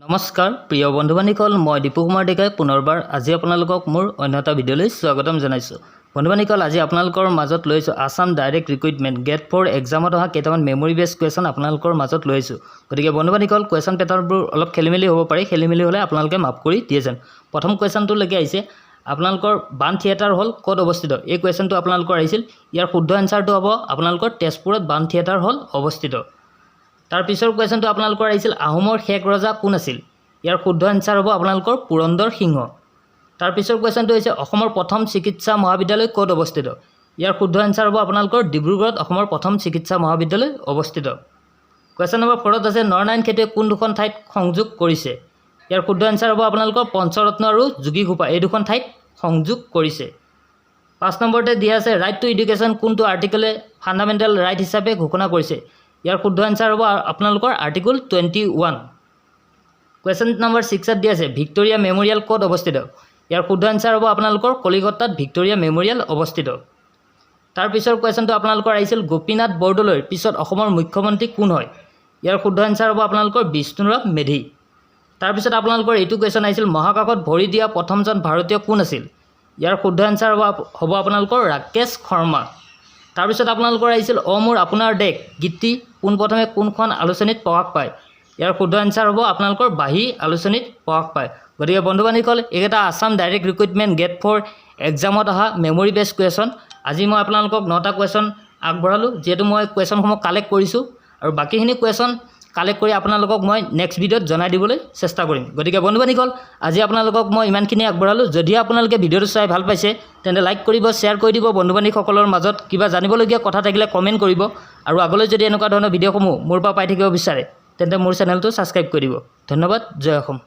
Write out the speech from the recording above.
নমস্কাৰ প্ৰিয় বন্ধু-বান্ধৱীসকল মই দীপু কুমাৰ ডেকাই পুনৰবাৰ আজি আপোনালোকক মোৰ অন্য এটা ভিডিঅ'লৈ স্বাগতম জনাইছোঁ। বন্ধু-বান্ধৱীসকল আজি আপোনালোকৰ মাজত লৈছোঁ আসাম ডাইৰেক্ট ৰিক্ৰুইটমেণ্ট গেট 4 এক্সামত অহা কেইটামান মেমৰি বেছ কুৱেশ্যন আপোনালোকৰ মাজত লৈছোঁ। গতিকে বন্ধু-বান্ধৱীসকল কুৱেশ্যন পেটাৰ্ণবোৰ অলপ খেলিমেলি হ'ব পাৰে, খেলিমেলি হ'লে আপোনালোকে মাফ কৰি দিয়ে যেন। প্ৰথম কুৱেশ্যনটোলৈকে আহিছে আপোনালোকৰ বান থিয়েটাৰ হল ক'ত অৱস্থিত। এই কুৱেশ্যনটো আপোনালোকৰ আহিছিল, ইয়াৰ শুদ্ধ এনচাৰটো হ'ব আপোনালোকৰ তেজপুৰত বান থিয়েটাৰ হল অৱস্থিত। তাৰ পিছৰ কুৱেশ্যনটো আপোনালোকৰ আহিছিল আহোমৰ শেষ ৰজা কোন আছিল। ইয়াৰ শুদ্ধ এনচাৰ হ'ব আপোনালোকৰ পুৰন্দৰ সিংহ। তাৰ পিছৰ কুৱেশ্যনটো হৈছে অসমৰ প্ৰথম চিকিৎসা মহাবিদ্যালয় ক'ত অৱস্থিত। ইয়াৰ শুদ্ধ এনচাৰ হ'ব আপোনালোকৰ ডিব্ৰুগড়ত অসমৰ প্ৰথম চিকিৎসা মহাবিদ্যালয় অৱস্থিত। কুৱেশ্যন নম্বৰ 4ত আছে নৰনাৰায়ণ খেতিয়ে কোন দুখন ঠাইত সংযোগ কৰিছে। ইয়াৰ শুদ্ধ এনচাৰ হ'ব আপোনালোকৰ পঞ্চৰত্ন আৰু যোগীঘোপা এই দুখন ঠাইত সংযোগ কৰিছে। 5 নম্বৰতে দিয়া আছে ৰাইট টু এডুকেশ্যন কোনটো আৰ্টিকলে ফাণ্ডামেণ্টেল ৰাইট হিচাপে ঘোষণা কৰিছে। ইয়াৰ শুদ্ধ এনচাৰ হ'ব আপোনালোকৰ আৰ্টিকল 21। কুৱেশ্যন নম্বৰ 6ত দিয়া আছে ভিক্টোৰিয়া মেমৰিয়েল ক'ত অৱস্থিত। ইয়াৰ শুদ্ধ এনচাৰ হ'ব আপোনালোকৰ কলিকতাত ভিক্টোৰিয়া মেমৰিয়েল অৱস্থিত। তাৰ পিছৰ কুৱেশ্যনটো আপোনালোকৰ আহিছিল গোপীনাথ বৰদলৈৰ পিছত অসমৰ মুখ্যমন্ত্ৰী কোন হয়। ইয়াৰ শুদ্ধ এনচাৰ হ'ব আপোনালোকৰ বিষ্ণুৰাম মেধি। তাৰপিছত আপোনালোকৰ এইটো কুৱেশ্যন আহিছিল মহাকাশত ভৰি দিয়া প্ৰথমজন ভাৰতীয় কোন আছিল। ইয়াৰ শুদ্ধ এনচাৰ হ'ব আপোনালোকৰ ৰাকেশ শৰ্মা। তাৰপিছত আপোনালোকৰ আহিছিল অ মোৰ আপোনাৰ দেশ গীতটি পোনপ্ৰথমে কোনখন আলোচনীত প্ৰকাশ পায়। ইয়াৰ শুদ্ধ এনচাৰ হ'ব আপোনালোকৰ বাহী আলোচনীত প্ৰকাশ পায়। গতিকে বন্ধু-বান্ধৱীসকল এইকেইটা আসাম ডাইৰেক্ট ৰিক্ৰুইটমেণ্ট গেট 4 এক্সামত অহা মেমৰি বেছ কুৱেশ্যন। আজি মই আপোনালোকক 9টা কুৱেশ্যন আগবঢ়ালোঁ, যিহেতু মই কুৱেশ্যনসমূহ কালেক্ট কৰিছোঁ আৰু বাকীখিনি কুৱেশ্যন কালেক্ট কৰি আপোনালোকক মই নেক্সট ভিডিঅ'ত জনাই দিবলৈ চেষ্টা কৰিম। গতিকে বন্ধু-বান্ধৱীসকল আজি আপোনালোকক মই ইমানখিনি আগবঢ়ালোঁ। যদি আপোনালোকে ভিডিঅ'টো চাই ভাল পাইছে তেন্তে লাইক কৰিব, শ্বেয়াৰ কৰি দিব। বন্ধু-বান্ধৱীসকলৰ মাজত কিবা জানিবলগীয়া কথা থাকিলে কমেণ্ট কৰিব আৰু আগলৈ যদি এনেকুৱা ধৰণৰ ভিডিঅ'সমূহ মোৰ পৰা পাই থাকিব বিচাৰে তেন্তে মোৰ চেনেলটো ছাবস্ক্ৰাইব কৰি দিব। ধন্যবাদ। জয় অসম।